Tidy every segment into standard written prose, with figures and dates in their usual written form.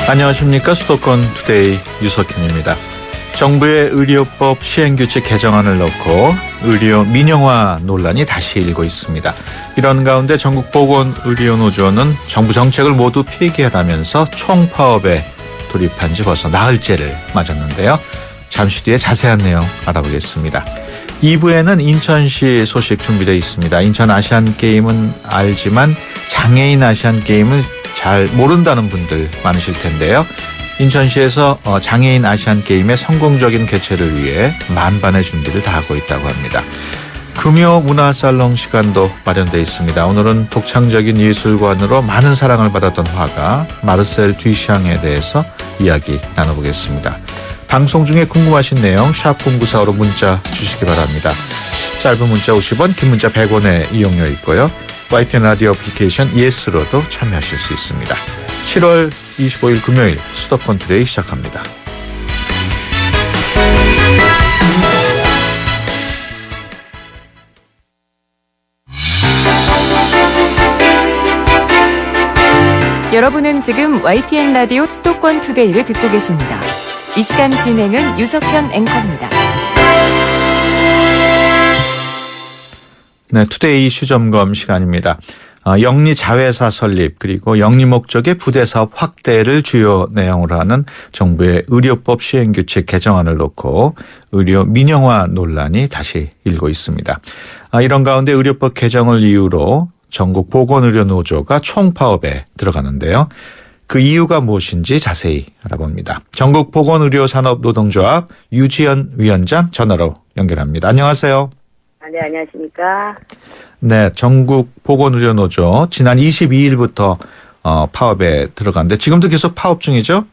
안녕하십니까. 수도권 투데이 유석현입니다. 정부의 의료법 시행규칙 개정안을 넣고 의료 민영화 논란이 다시 일고 있습니다. 이런 가운데 전국보건의료노조는 정부 정책을 모두 폐기하라면서 총파업에 돌입한 지 벌써 나흘째를 맞았는데요. 잠시 뒤에 자세한 내용 알아보겠습니다. 2부에는 인천시 소식 준비되어 있습니다. 인천 아시안게임은 알지만 장애인 아시안게임을 잘 모른다는 분들 많으실 텐데요. 인천시에서 장애인 아시안게임의 성공적인 개최를 위해 만반의 준비를 다하고 있다고 합니다. 금요 문화살롱 시간도 마련되어 있습니다. 오늘은 독창적인 예술관으로 많은 사랑을 받았던 화가 마르셀 듀샹에 대해서 이야기 나눠보겠습니다. 방송 중에 궁금하신 내용 샵0945로 문자 주시기 바랍니다. 짧은 문자 50원, 긴 문자 100원의 이용료 있고요. YTN 라디오 애플리케이션 예스로도 참여하실 수 있습니다. 7월 25일 금요일 수도권 투데이 시작합니다. 여러분은 지금 YTN 라디오 수도권 투데이를 듣고 계십니다. 이 시간 진행은 유석현 앵커입니다. 네, 투데이 이슈 점검 시간입니다. 영리 자회사 설립 그리고 영리 목적의 부대 사업 확대를 주요 내용으로 하는 정부의 의료법 시행규칙 개정안을 놓고 의료 민영화 논란이 다시 일고 있습니다. 이런 가운데 의료법 개정을 이유로 전국 보건의료노조가 총파업에 들어가는데요. 그 이유가 무엇인지 자세히 알아봅니다. 전국 보건의료산업노동조합 유지연 위원장 전화로 연결합니다. 안녕하세요. 네, 안녕하십니까. 네, 전국 보건의료노조 지난 22일부터 파업에 들어갔는데 지금도 계속 파업 중이죠?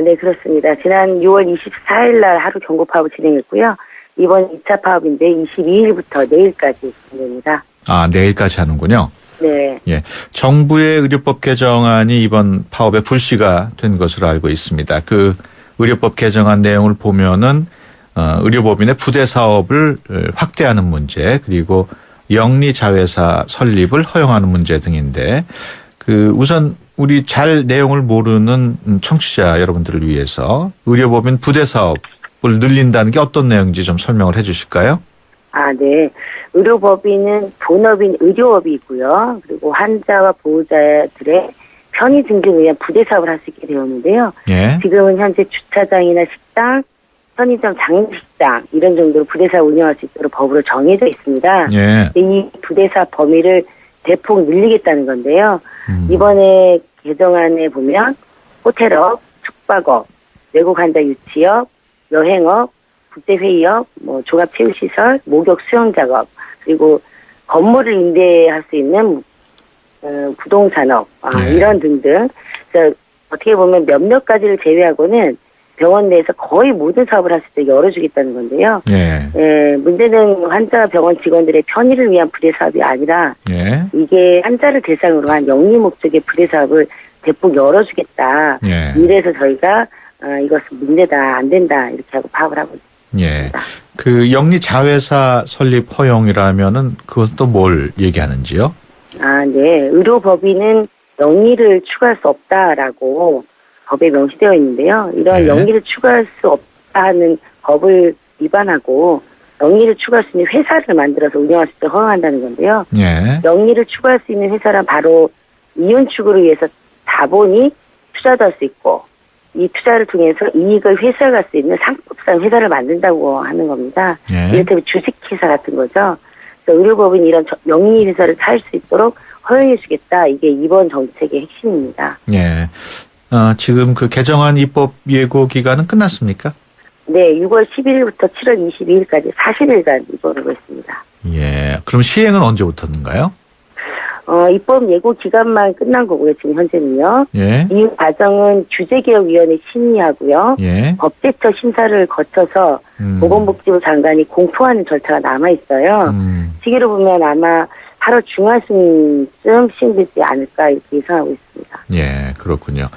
네, 그렇습니다. 지난 6월 24일 날 하루 경고 파업을 진행했고요. 이번 2차 파업인데 22일부터 내일까지 진행됩니다. 내일까지 하는군요. 네. 예, 정부의 의료법 개정안이 이번 파업에 불씨가 된 것으로 알고 있습니다. 그 의료법 개정안 내용을 보면은 의료법인의 부대 사업을 확대하는 문제 그리고 영리 자회사 설립을 허용하는 문제 등인데 우선 우리 잘 내용을 모르는 청취자 여러분들을 위해서 의료법인 부대 사업을 늘린다는 게 어떤 내용인지 좀 설명을 해 주실까요? 네. 의료법인은 본업인 의료업이 있고요. 그리고 환자와 보호자들의 편의 증진을 위한 부대 사업을 할 수 있게 되었는데요. 예. 지금은 현재 주차장이나 식당, 편의점, 장식장 이런 정도로 부대사업 운영할 수 있도록 법으로 정해져 있습니다. 예. 이 부대사업 범위를 대폭 늘리겠다는 건데요. 이번에 개정안에 보면 호텔업, 숙박업, 외국 환자 유치업, 여행업, 국제회의업, 종합체육시설, 목욕 수영작업 그리고 건물을 임대할 수 있는 부동산업 이런 등등. 그래서 어떻게 보면 몇몇 가지를 제외하고는 병원 내에서 거의 모든 사업을 할 수 있도록 열어주겠다는 건데요. 예. 문제는 환자 병원 직원들의 편의를 위한 부대 사업이 아니라 예. 이게 환자를 대상으로 한 영리 목적의 부대 사업을 대폭 열어주겠다. 예. 이래서 저희가 이것은 문제다, 안 된다 이렇게 하고 파업을 하고 있습니다. 예. 그 영리 자회사 설립 허용이라면은 그것도 뭘 얘기하는지요? 네. 의료법인은 영리를 추가할 수 없다라고 법에 명시되어 있는데요. 이런 네. 영리를 추가할 수 없다는 법을 위반하고 영리를 추가할 수 있는 회사를 만들어서 운영할 수 있도록 허용한다는 건데요. 예. 영리를 추가할 수 있는 회사란 바로 이윤 추구를 위해서 자본이 투자도 할 수 있고 이 투자를 통해서 이익을 회수할 수 있는 상법상 회사를 만든다고 하는 겁니다. 예. 이를테면 주식회사 같은 거죠. 그래서 의료법인이 이런 영리 회사를 살 수 있도록 허용해 주겠다. 이게 이번 정책의 핵심입니다. 예. 지금 그 개정안 입법 예고 기간은 끝났습니까? 네, 6월 11일부터 7월 22일까지 40일간 입법하고 있습니다. 예. 그럼 시행은 언제부터인가요? 입법 예고 기간만 끝난 거고요, 지금 현재는요. 예. 이 과정은 규제개혁위원회 심의하고요. 예. 법제처 심사를 거쳐서 보건복지부 장관이 공포하는 절차가 남아있어요. 시기로 보면 아마 8월 중하순쯤 시행되지 않을까 이렇게 예상하고 있습니다. 예, 그렇군요.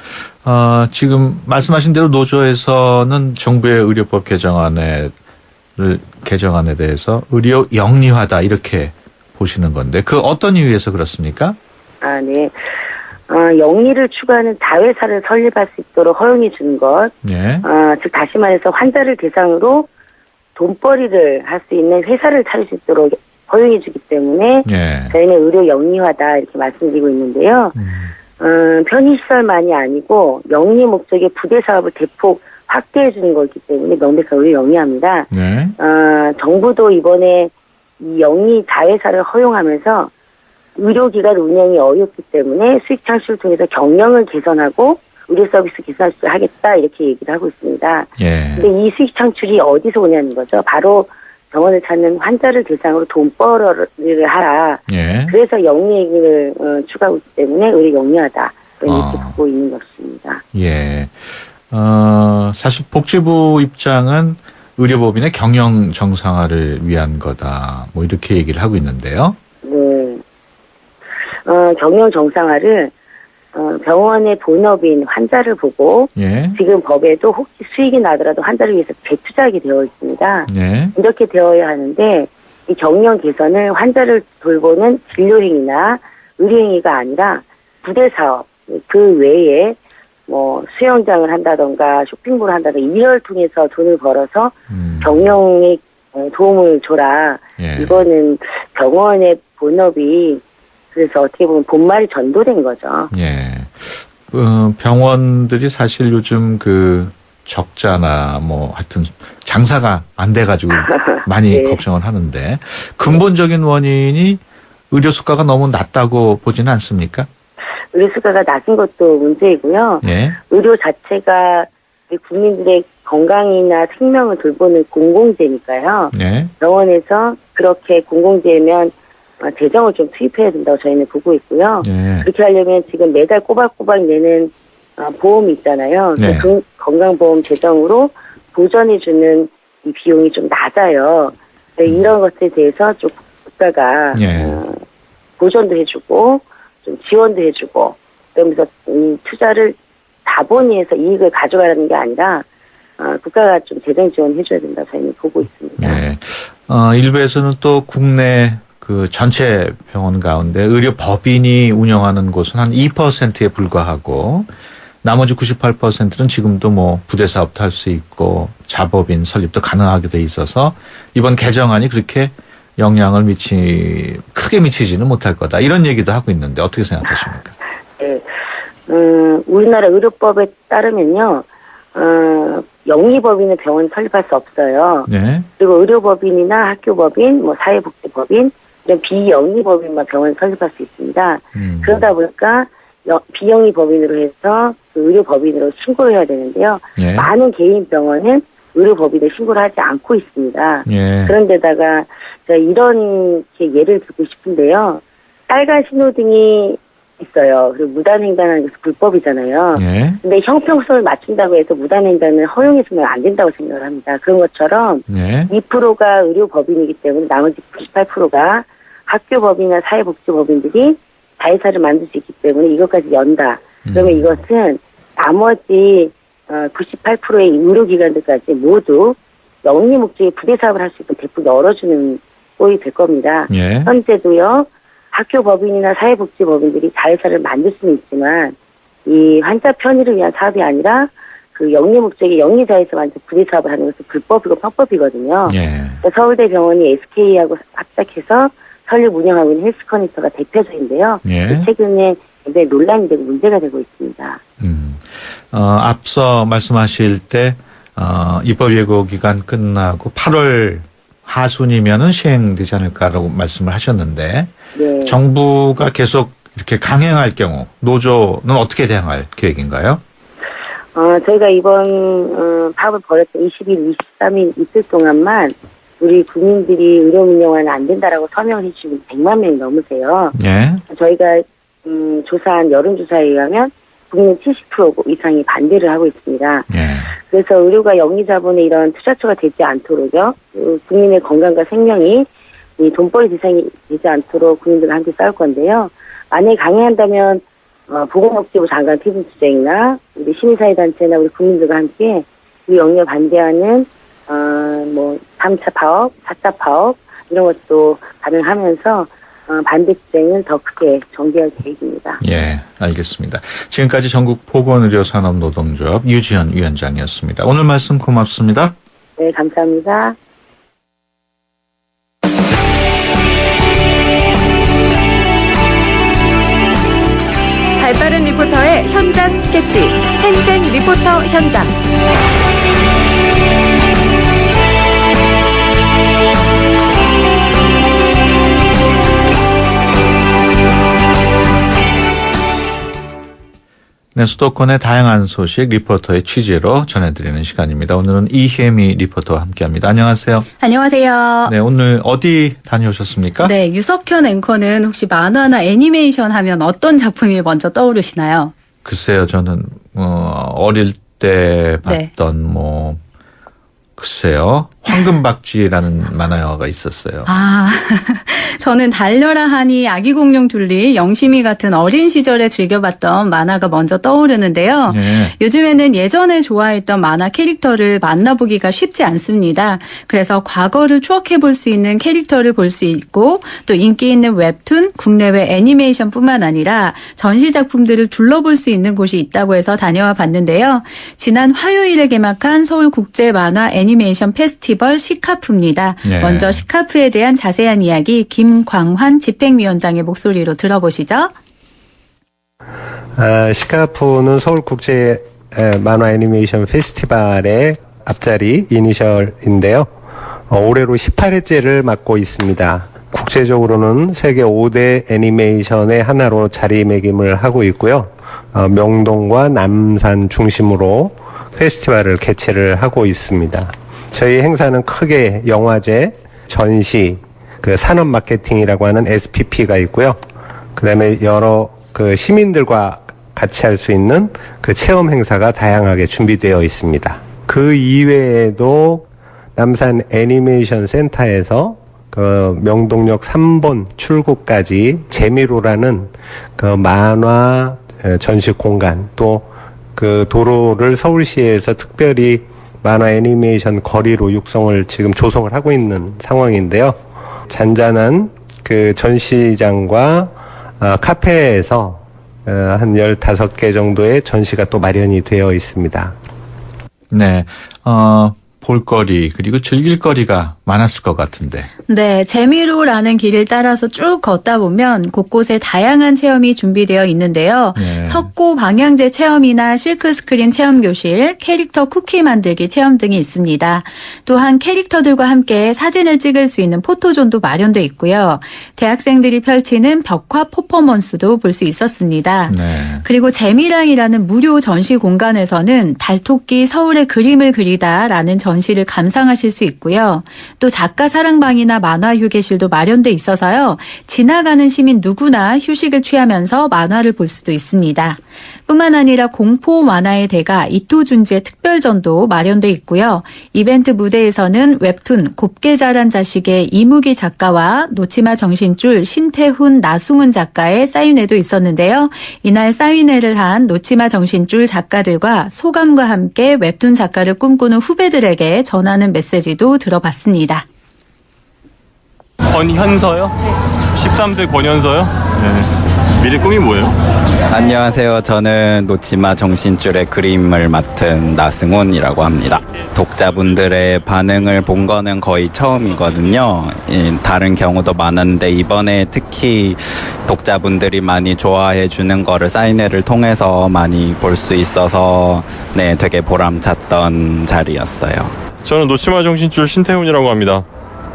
지금 말씀하신 대로 노조에서는 정부의 의료법 개정안에 대해서 의료 영리화다 이렇게 보시는 건데 그 어떤 이유에서 그렇습니까? 네. 영리를 추구하는 자회사를 설립할 수 있도록 허용해 주는 것, 예. 즉 다시 말해서 환자를 대상으로 돈벌이를 할 수 있는 회사를 차릴 수 있도록 허용해 주기 때문에 예. 저희는 의료 영리화다 이렇게 말씀드리고 있는데요. 편의시설만이 아니고 영리 목적의 부대 사업을 대폭 확대해 주는 거기 때문에 명백한 의료 영리합니다. 네. 정부도 이번에 이 영리 자회사를 허용하면서 의료기관 운영이 어렵기 때문에 수익 창출을 통해서 경영을 개선하고 의료 서비스 개선을 하겠다 이렇게 얘기를 하고 있습니다. 예. 근데 이 수익 창출이 어디서 오냐는 거죠. 바로 병원을 찾는 환자를 대상으로 돈벌이를 하라. 예. 그래서 영리를 추구하고 있기 때문에 의료 영리하다 이렇게 보고 있는 것입니다. 예. 사실 복지부 입장은 의료법인의 경영 정상화를 위한 거다. 뭐 이렇게 얘기를 하고 있는데요. 네. 경영 정상화를 병원의 본업인 환자를 보고 예. 지금 법에도 혹시 수익이 나더라도 환자를 위해서 재투자하게 되어 있습니다. 예. 이렇게 되어야 하는데 이 경영 개선을 환자를 돌보는 진료행위나 의료행위가 아니라 부대사업 그 외에 뭐 수영장을 한다던가 쇼핑몰을 한다던가 이를 통해서 돈을 벌어서 경영에 도움을 줘라. 예. 이거는 병원의 본업이 그래서 어떻게 보면 본말이 전도된 거죠. 예. 병원들이 사실 요즘 그 적자나 뭐 하여튼 장사가 안 돼가지고 많이 네. 걱정을 하는데 근본적인 원인이 의료 수가가 너무 낮다고 보지는 않습니까? 의료 수가가 낮은 것도 문제이고요. 예. 의료 자체가 국민들의 건강이나 생명을 돌보는 공공재니까요. 예. 병원에서 그렇게 공공재면 재정을 좀 투입해야 된다고 저희는 보고 있고요. 예. 그렇게 하려면 지금 매달 꼬박꼬박 내는 보험이 있잖아요. 네. 그 건강보험 재정으로 보전해주는 이 비용이 좀 낮아요. 이런 것에 대해서 좀 국가가 예. 보전도 해주고 좀 지원도 해주고 그러면서 이 투자를 자본위에서 이익을 가져가는 게 아니라 국가가 좀 재정 지원해줘야 된다 저희는 보고 있습니다. 예. 일부에서는 또 국내 그 전체 병원 가운데 의료법인이 운영하는 곳은 한 2%에 불과하고 나머지 98%는 지금도 뭐 부대 사업도 할 수 있고 자법인 설립도 가능하게 돼 있어서 이번 개정안이 그렇게 영향을 크게 미치지는 못할 거다. 이런 얘기도 하고 있는데 어떻게 생각하십니까? 네. 우리나라 의료법에 따르면요. 영리법인은 병원 설립할 수 없어요. 네. 그리고 의료법인이나 학교법인, 뭐 사회복지법인 이런 비영리법인만 병원 설립할 수 있습니다. 그러다 보니까 비영리법인으로 해서 그 의료법인으로 신고를 해야 되는데요. 예. 많은 개인 병원은 의료법인을 신고를 하지 않고 있습니다. 예. 그런데다가 제가 이런 예를 들고 싶은데요. 빨간 신호등이 있어요. 그리고 무단횡단하는 것은 불법이잖아요. 예. 근데 형평성을 맞춘다고 해서 무단횡단을 허용해서는 안 된다고 생각을 합니다. 그런 것처럼 예. 2%가 의료법인이기 때문에 나머지 98%가 학교법이나 사회복지법인들이 자회사를 만들 수 있기 때문에 이것까지 연다. 그러면 이것은 나머지 98%의 의료기관들까지 모두 영리 목적의 부대 사업을 할 수 있도록 대폭 열어주는 꼴이 될 겁니다. 예. 현재도요. 학교법인이나 사회복지법인들이 자회사를 만들 수는 있지만 이 환자 편의를 위한 사업이 아니라 그 영리 목적의 영리자회사 만든 부대 사업을 하는 것은 불법이고 편법이거든요. 예. 서울대병원이 SK하고 합작해서 설립 운영하고 있는 헬스커넥터가 대표적인데요. 예. 최근에 굉장히 논란이 되고 문제가 되고 있습니다. 앞서 말씀하실 때 입법 예고 기간 끝나고 8월 하순이면은 시행되지 않을까라고 말씀을 하셨는데 네. 정부가 계속 이렇게 강행할 경우 노조는 어떻게 대응할 계획인가요? 저희가 이번 파업을 벌였던 20일, 23일 이틀 동안만 우리 국민들이 의료 민영화는 안 된다라고 서명을 해주시면 100만 명이 넘으세요. 예. 저희가 조사한 여론조사에 의하면 국민 70% 이상이 반대를 하고 있습니다. 예. 그래서 의료가 영리자본의 이런 투자처가 되지 않도록요. 국민의 건강과 생명이 이 돈벌이 대상이 되지 않도록 국민들과 함께 싸울 건데요. 만약에 강행한다면 보건복지부 장관 퇴진 투쟁이나 우리 시민사회단체나 우리 국민들과 함께 이 영리에 반대하는 뭐 3차 파업, 4차 파업 이런 것도 가능하면서 반대 투쟁은 더 크게 전개할 계획입니다. 예, 알겠습니다. 지금까지 전국 보건의료산업노동조합 유지현 위원장이었습니다. 오늘 말씀 고맙습니다. 네, 감사합니다. 발빠른 리포터의 현장 스케치, 생생 리포터 현장. 네, 수도권의 다양한 소식 리포터의 취재로 전해드리는 시간입니다. 오늘은 이혜미 리포터와 함께합니다. 안녕하세요. 안녕하세요. 네, 오늘 어디 다녀오셨습니까? 네, 유석현 앵커는 혹시 만화나 애니메이션 하면 어떤 작품이 먼저 떠오르시나요? 글쎄요, 저는 어릴 때 봤던 글쎄요, 황금박쥐라는 만화가 있었어요. 저는 달려라 하니 아기 공룡 둘리, 영심이 같은 어린 시절에 즐겨봤던 만화가 먼저 떠오르는데요. 네. 요즘에는 예전에 좋아했던 만화 캐릭터를 만나보기가 쉽지 않습니다. 그래서 과거를 추억해볼 수 있는 캐릭터를 볼 수 있고 또 인기 있는 웹툰, 국내외 애니메이션뿐만 아니라 전시 작품들을 둘러볼 수 있는 곳이 있다고 해서 다녀와 봤는데요. 지난 화요일에 개막한 서울국제만화 애니메이션 페스티벌 시카프입니다. 네. 먼저 시카프에 대한 자세한 이야기 김광환 집행위원장의 목소리로 들어보시죠. 시카프는 서울국제 만화 애니메이션 페스티벌의 앞자리 이니셜인데요. 올해로 18회째를 맡고 있습니다. 국제적으로는 세계 5대 애니메이션의 하나로 자리매김을 하고 있고요. 명동과 남산 중심으로 페스티벌을 개최를 하고 있습니다. 저희 행사는 크게 영화제, 전시, 산업 마케팅이라고 하는 SPP가 있고요. 그다음에 여러 시민들과 같이 할 수 있는 체험 행사가 다양하게 준비되어 있습니다. 그 이외에도 남산 애니메이션 센터에서 명동역 3번 출구까지 재미로라는 만화 전시 공간 또 도로를 서울시에서 특별히 만화 애니메이션 거리로 육성을 지금 조성을 하고 있는 상황인데요. 잔잔한 전시장과 카페에서 한 15개 정도의 전시가 또 마련이 되어 있습니다. 네, 볼거리 그리고 즐길거리가 많았을 것 같은데. 네, 재미로라는 길을 따라서 쭉 걷다 보면 곳곳에 다양한 체험이 준비되어 있는데요. 네. 석고 방향제 체험이나 실크스크린 체험교실, 캐릭터 쿠키 만들기 체험 등이 있습니다. 또한 캐릭터들과 함께 사진을 찍을 수 있는 포토존도 마련돼 있고요. 대학생들이 펼치는 벽화 퍼포먼스도 볼 수 있었습니다. 네. 그리고 재미랑이라는 무료 전시 공간에서는 달토끼 서울의 그림을 그리다라는 전시를 감상하실 수 있고요. 또 작가 사랑방이나 만화 휴게실도 마련돼 있어서요. 지나가는 시민 누구나 휴식을 취하면서 만화를 볼 수도 있습니다. 뿐만 아니라 공포 만화의 대가 이토준지의 특별전도 마련돼 있고요. 이벤트 무대에서는 웹툰 곱게 자란 자식의 이무기 작가와 놓치마 정신줄 신태훈 나승훈 작가의 사인회도 있었는데요. 이날 사인회를 한 놓치마 정신줄 작가들과 소감과 함께 웹툰 작가를 꿈꾸는 후배들에게 전하는 메시지도 들어봤습니다. 권현서요? 13세 권현서요? 네. 미래 꿈이 뭐예요? 안녕하세요. 저는 놓치마 정신줄의 그림을 맡은 나승훈이라고 합니다. 독자분들의 반응을 본 거는 거의 처음이거든요. 다른 경우도 많았는데 이번에 특히 독자분들이 많이 좋아해 주는 거를 사인회를 통해서 많이 볼 수 있어서 네, 되게 보람찼던 자리였어요. 저는 놓치마 정신줄 신태훈이라고 합니다.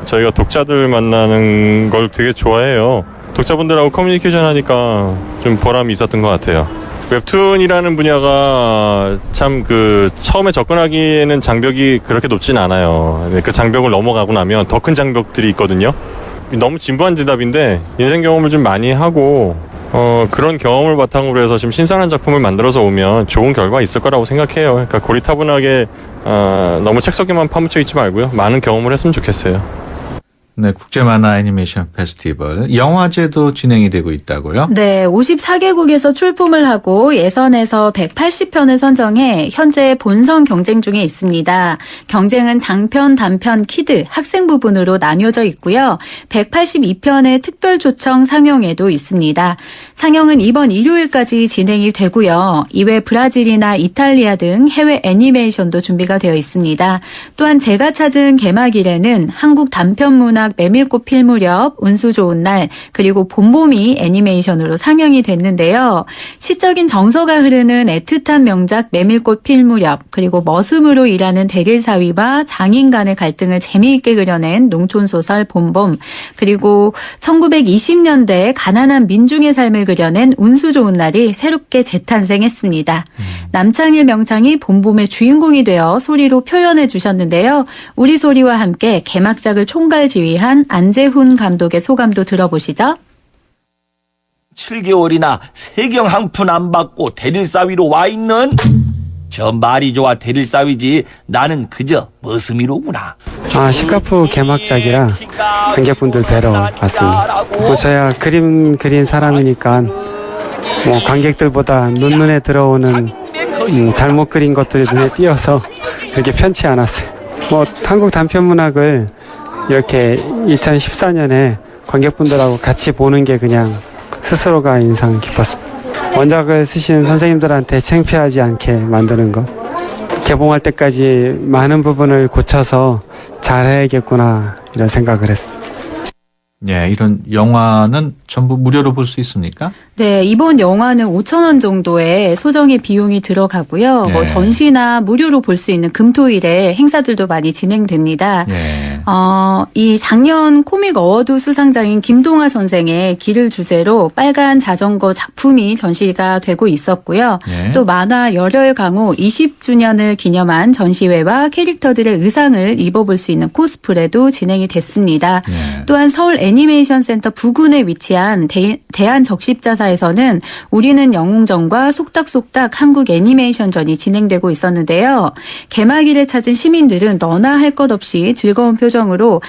저희가 독자들 만나는 걸 되게 좋아해요. 독자분들하고 커뮤니케이션 하니까 좀 보람이 있었던 것 같아요. 웹툰이라는 분야가 참 처음에 접근하기에는 장벽이 그렇게 높진 않아요. 그 장벽을 넘어가고 나면 더 큰 장벽들이 있거든요. 너무 진부한 대답인데 인생 경험을 좀 많이 하고 그런 경험을 바탕으로 해서 좀 신선한 작품을 만들어서 오면 좋은 결과가 있을 거라고 생각해요. 그러니까 고리타분하게 너무 책 속에만 파묻혀 있지 말고요. 많은 경험을 했으면 좋겠어요. 네, 국제만화 애니메이션 페스티벌 영화제도 진행이 되고 있다고요? 네, 54개국에서 출품을 하고 예선에서 180편을 선정해 현재 본선 경쟁 중에 있습니다. 경쟁은 장편, 단편, 키드, 학생 부분으로 나뉘어져 있고요. 182편의 특별 초청 상영회도 있습니다. 상영은 이번 일요일까지 진행이 되고요. 이외 브라질이나 이탈리아 등 해외 애니메이션도 준비가 되어 있습니다. 또한 제가 찾은 개막일에는 한국 단편문학 메밀꽃 필 무렵, 운수 좋은 날, 그리고 봄봄이 애니메이션으로 상영이 됐는데요. 시적인 정서가 흐르는 애틋한 명작 메밀꽃 필 무렵, 그리고 머슴으로 일하는 대릴사위와 장인 간의 갈등을 재미있게 그려낸 농촌소설 봄봄, 그리고 1920년대 가난한 민중의 삶을 그려낸 운수 좋은 날이 새롭게 재탄생했습니다. 남창일 명창이 봄봄의 주인공이 되어 소리로 표현해 주셨는데요. 우리 소리와 함께 개막작을 총괄 지휘한 안재훈 감독의 소감도 들어보시죠. 7개월이나 세경 한 푼 안 받고 대릴사위로 와 있는 저 말이 좋아 대릴사위지 나는 그저 머슴이로구나. 시카프 개막작이라 관객분들 뵈러 왔습니다. 저야 그림 그린 사람이니까 관객들보다 눈에 들어오는 잘못 그린 것들이 눈에 띄어서 그렇게 편치 않았어요. 한국 단편문학을 이렇게 2014년에 관객분들하고 같이 보는 게 그냥 스스로가 인상 깊었습니다. 원작을 쓰신 선생님들한테 창피하지 않게 만드는 것. 개봉할 때까지 많은 부분을 고쳐서 잘해야겠구나 이런 생각을 했습니다. 네, 이런 영화는 전부 무료로 볼 수 있습니까? 네, 이번 영화는 5,000원 정도의 소정의 비용이 들어가고요. 네. 전시나 무료로 볼 수 있는 금토일에 행사들도 많이 진행됩니다. 네. 이 작년 코믹 어워드 수상자인 김동하 선생의 길을 주제로 빨간 자전거 작품이 전시가 되고 있었고요. 네. 또 만화 열혈 강호 20주년을 기념한 전시회와 캐릭터들의 의상을 입어볼 수 있는 코스프레도 진행이 됐습니다. 네. 또한 서울 애니메이션 센터 부근에 위치한 대한적십자사에서는 우리는 영웅전과 속닥속닥 한국 애니메이션전이 진행되고 있었는데요. 개막일에 찾은 시민들은 너나 할 것 없이 즐거운 표정으로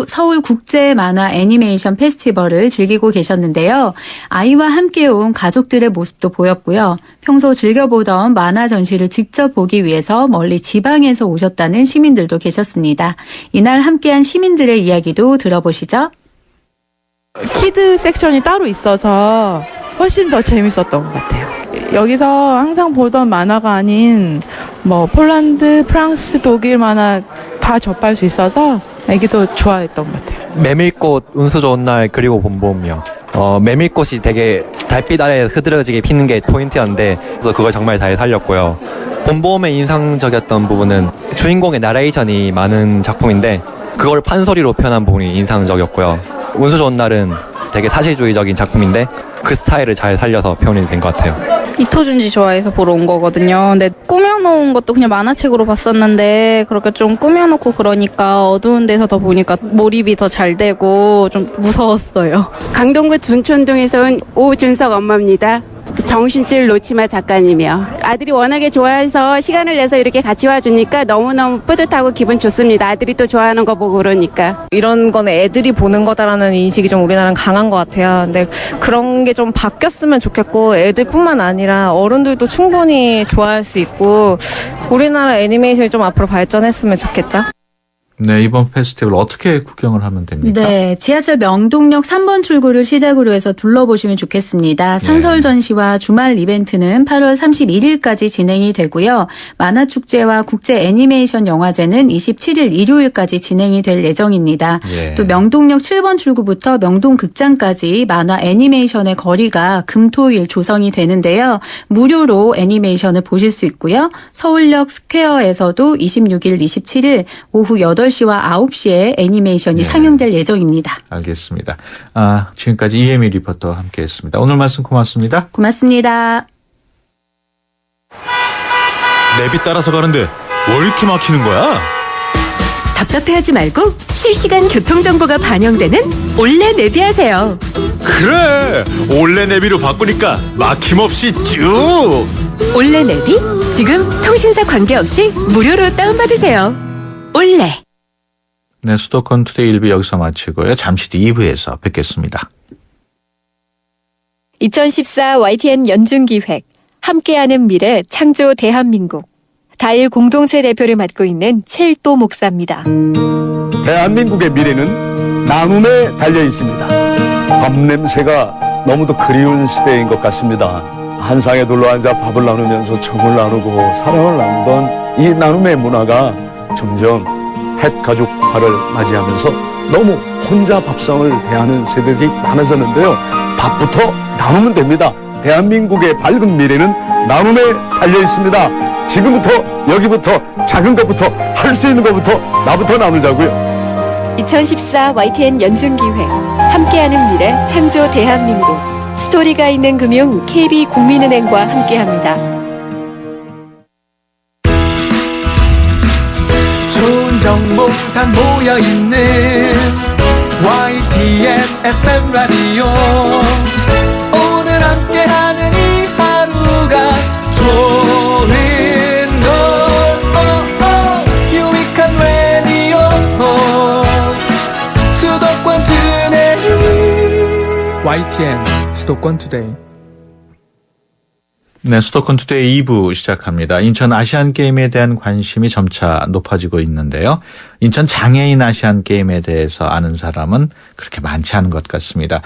서울 국제 만화 애니메이션 페스티벌을 즐기고 계셨는데요. 아이와 함께 온 가족들의 모습도 보였고요. 평소 즐겨보던 만화 전시를 직접 보기 위해서 멀리 지방에서 오셨다는 시민들도 계셨습니다. 이날 함께한 시민들의 이야기도 들어보시죠. 키드 섹션이 따로 있어서 훨씬 더 재밌었던 것 같아요. 여기서 항상 보던 만화가 아닌 폴란드, 프랑스, 독일 만화 다 접할 수 있어서 애기도 좋아했던 것 같아요. 메밀꽃 운수 좋은 날 그리고 봄봄이요. 메밀꽃이 되게 달빛 아래 흐드러지게 피는 게 포인트였는데 그래서 그걸 정말 잘 살렸고요. 봄봄의 인상적이었던 부분은 주인공의 나레이션이 많은 작품인데 그걸 판소리로 표현한 부분이 인상적이었고요. 운수 좋은 날은 되게 사실주의적인 작품인데 그 스타일을 잘 살려서 표현이 된 것 같아요. 이토준지 좋아해서 보러 온 거거든요. 근데 꾸며놓은 것도 그냥 만화책으로 봤었는데 그렇게 좀 꾸며놓고 그러니까 어두운 데서 더 보니까 몰입이 더 잘 되고 좀 무서웠어요. 강동구 둔촌동에서 온 오준석 엄마입니다. 정신줄 놓지마 작가님이요. 아들이 워낙에 좋아해서 시간을 내서 이렇게 같이 와주니까 너무너무 뿌듯하고 기분 좋습니다. 아들이 또 좋아하는 거 보고 그러니까. 이런 거는 애들이 보는 거다라는 인식이 좀 우리나라는 강한 것 같아요. 근데 그런 게 좀 바뀌었으면 좋겠고 애들뿐만 아니라 어른들도 충분히 좋아할 수 있고 우리나라 애니메이션이 좀 앞으로 발전했으면 좋겠죠. 네, 이번 페스티벌 어떻게 구경을 하면 됩니까? 네, 지하철 명동역 3번 출구를 시작으로 해서 둘러보시면 좋겠습니다. 상설 전시와 주말 이벤트는 8월 31일까지 진행이 되고요. 만화축제와 국제 애니메이션 영화제는 27일 일요일까지 진행이 될 예정입니다. 또 명동역 7번 출구부터 명동극장까지 만화 애니메이션의 거리가 금토일 조성이 되는데요. 무료로 애니메이션을 보실 수 있고요. 서울역 스퀘어에서도 26일, 27일 오후 8시와 9시에 애니메이션이 상영될 예정입니다. 알겠습니다. 지금까지 이혜미 리포터와 함께했습니다. 오늘 말씀 고맙습니다. 고맙습니다. 내비 따라서 가는데 왜 이렇게 막히는 거야? 답답해하지 말고 실시간 교통정보가 반영되는 올레 내비하세요. 그래, 올레 내비로 바꾸니까 막힘없이 쭉. 올레 내비 지금 통신사 관계없이 무료로 다운받으세요. 올레. 네, 수도권 투데이 1부 여기서 마치고요. 잠시 뒤 2부에서 뵙겠습니다. 2014 YTN 연중기획 함께하는 미래 창조 대한민국 다일 공동체 대표를 맡고 있는 최일도 목사입니다. 대한민국의 미래는 나눔에 달려 있습니다. 밥 냄새가 너무도 그리운 시대인 것 같습니다. 한 상에 둘러앉아 밥을 나누면서 정을 나누고 사랑을 나누던 이 나눔의 문화가 점점 핵가족화를 맞이하면서 너무 혼자 밥상을 대하는 세대들이 많아졌는데요. 밥부터 나누면 됩니다. 대한민국의 밝은 미래는 나눔에 달려 있습니다. 지금부터 여기부터 작은 것부터 할 수 있는 것부터 나부터 나누자고요. 2014 YTN 연중기획 함께하는 미래 창조 대한민국 스토리가 있는 금융 KB국민은행과 함께합니다. 좋은 정보 다 모여있는 YTN FM 라디오 오늘 함께하는 이 하루가 좋은 걸 유익한 라디오 수도권 투데이 YTN 수도권 투데이. 네, 수도권 투데이 2부 시작합니다. 인천 아시안게임에 대한 관심이 점차 높아지고 있는데요. 인천 장애인 아시안게임에 대해서 아는 사람은 그렇게 많지 않은 것 같습니다.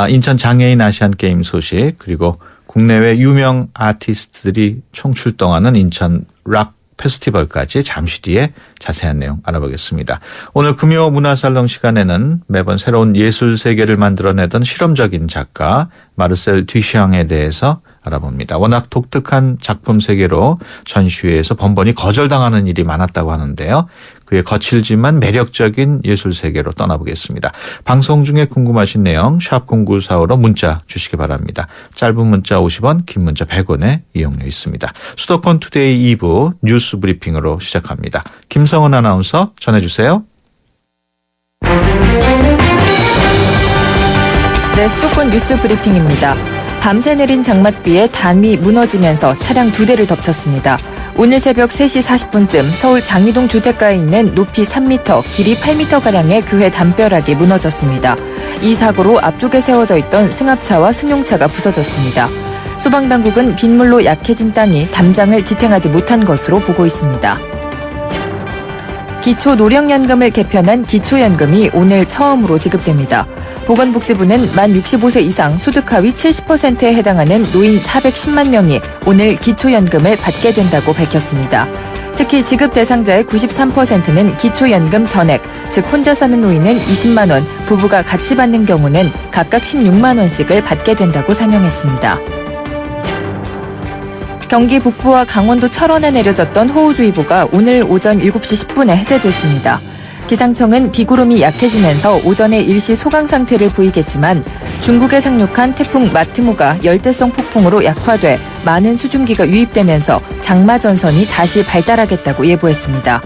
인천 장애인 아시안게임 소식 그리고 국내외 유명 아티스트들이 총출동하는 인천 락 페스티벌까지 잠시 뒤에 자세한 내용 알아보겠습니다. 오늘 금요 문화살롱 시간에는 매번 새로운 예술 세계를 만들어내던 실험적인 작가 마르셀 듀샹에 대해서 알아봅니다. 워낙 독특한 작품 세계로 전시회에서 번번이 거절당하는 일이 많았다고 하는데요. 그의 거칠지만 매력적인 예술 세계로 떠나보겠습니다. 방송 중에 궁금하신 내용 샵 0945로 문자 주시기 바랍니다. 짧은 문자 50원, 긴 문자 100원의 이용료 있습니다. 수도권 투데이 2부 뉴스 브리핑으로 시작합니다. 김성은 아나운서 전해주세요. 네, 수도권 뉴스 브리핑입니다. 밤새 내린 장맛비에 단이 무너지면서 차량 2대를 덮쳤습니다. 오늘 새벽 3시 40분쯤 서울 장위동 주택가에 있는 높이 3m, 길이 8m가량의 교회 담벼락이 무너졌습니다. 이 사고로 앞쪽에 세워져 있던 승합차와 승용차가 부서졌습니다. 소방당국은 빗물로 약해진 땅이 담장을 지탱하지 못한 것으로 보고 있습니다. 기초노령연금을 개편한 기초연금이 오늘 처음으로 지급됩니다. 보건복지부는 만 65세 이상 소득 하위 70%에 해당하는 노인 410만 명이 오늘 기초연금을 받게 된다고 밝혔습니다. 특히 지급 대상자의 93%는 기초연금 전액, 즉 혼자 사는 노인은 20만 원, 부부가 같이 받는 경우는 각각 16만 원씩을 받게 된다고 설명했습니다. 경기 북부와 강원도 철원에 내려졌던 호우주의보가 오늘 오전 7시 10분에 해제됐습니다. 기상청은 비구름이 약해지면서 오전에 일시 소강 상태를 보이겠지만 중국에 상륙한 태풍 마트무가 열대성 폭풍으로 약화돼 많은 수증기가 유입되면서 장마 전선이 다시 발달하겠다고 예보했습니다.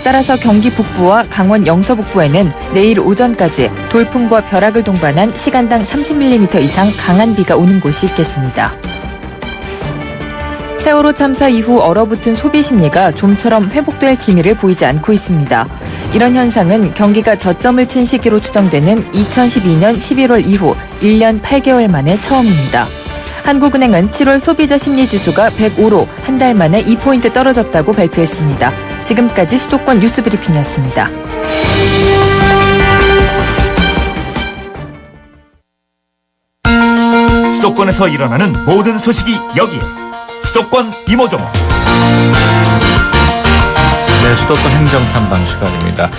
따라서 경기 북부와 강원 영서 북부에는 내일 오전까지 돌풍과 벼락을 동반한 시간당 30mm 이상 강한 비가 오는 곳이 있겠습니다. 세월호 참사 이후 얼어붙은 소비 심리가 좀처럼 회복될 기미를 보이지 않고 있습니다. 이런 현상은 경기가 저점을 친 시기로 추정되는 2012년 11월 이후 1년 8개월 만에 처음입니다. 한국은행은 7월 소비자 심리지수가 105로 한 달 만에 2포인트 떨어졌다고 발표했습니다. 지금까지 수도권 뉴스 브리핑이었습니다. 수도권에서 일어나는 모든 소식이 여기에 수도권 이모저모. 네, 수도권 행정탐방 시간입니다.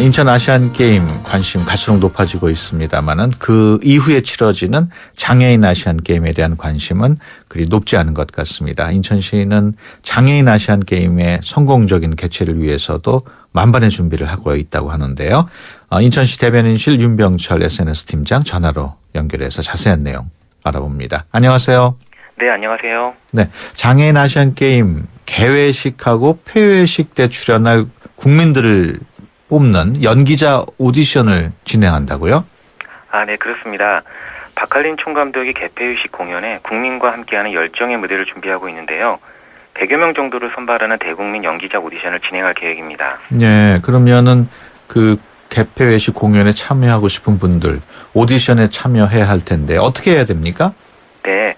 인천 아시안게임 관심 갈수록 높아지고 있습니다만은 그 이후에 치러지는 장애인 아시안게임에 대한 관심은 그리 높지 않은 것 같습니다. 인천시는 장애인 아시안게임의 성공적인 개최를 위해서도 만반의 준비를 하고 있다고 하는데요. 인천시 대변인실 윤병철 SNS 팀장 전화로 연결해서 자세한 내용 알아봅니다. 안녕하세요. 네, 안녕하세요. 네, 장애인 아시안게임 개회식하고 폐회식 때 출연할 국민들을 뽑는 연기자 오디션을 진행한다고요? 네, 그렇습니다. 박할린 총감독이 개폐회식 공연에 국민과 함께하는 열정의 무대를 준비하고 있는데요. 100여 명 정도를 선발하는 대국민 연기자 오디션을 진행할 계획입니다. 네, 그러면은 그 개폐 외식 공연에 참여하고 싶은 분들 오디션에 참여해야 할 텐데 어떻게 해야 됩니까? 네,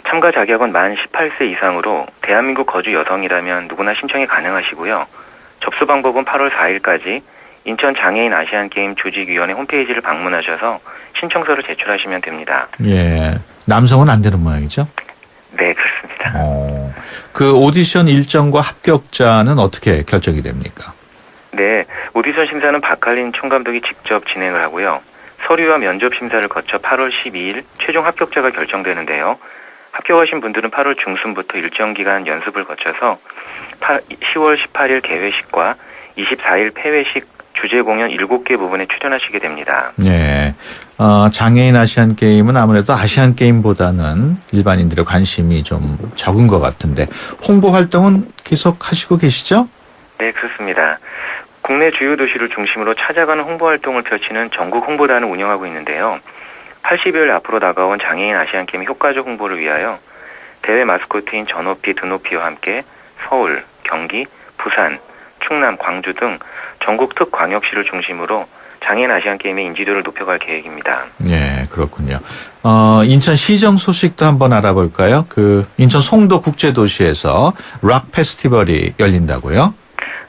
참가 자격은 만 18세 이상으로 대한민국 거주 여성이라면 누구나 신청이 가능하시고요. 접수 방법은 8월 4일까지 인천 장애인 아시안게임 조직위원회 홈페이지를 방문하셔서 신청서를 제출하시면 됩니다. 예, 남성은 안 되는 모양이죠? 네, 그렇습니다. 그 오디션 일정과 합격자는 어떻게 결정이 됩니까? 네, 오디션 심사는 박할린 총감독이 직접 진행을 하고요. 서류와 면접 심사를 거쳐 8월 12일 최종 합격자가 결정되는데요. 합격하신 분들은 8월 중순부터 일정 기간 연습을 거쳐서 10월 18일 개회식과 24일 폐회식 주제 공연 7개 부분에 출연하시게 됩니다. 네. 장애인 아시안 게임은 아무래도 아시안 게임보다는 일반인들의 관심이 좀 적은 것 같은데 홍보 활동은 계속 하시고 계시죠? 네, 그렇습니다. 국내 주요 도시를 중심으로 찾아가는 홍보 활동을 펼치는 전국 홍보단을 운영하고 있는데요. 80여일 앞으로 다가온 장애인 아시안 게임 효과적 홍보를 위하여 대회 마스코트인 전호피, 드노피와 함께 서울, 경기, 부산, 충남, 광주 등 전국 특광역시를 중심으로 장애인 아시안게임의 인지도를 높여갈 계획입니다. 네, 그렇군요. 인천 시정 소식도 한번 알아볼까요? 인천 송도 국제도시에서 락 페스티벌이 열린다고요?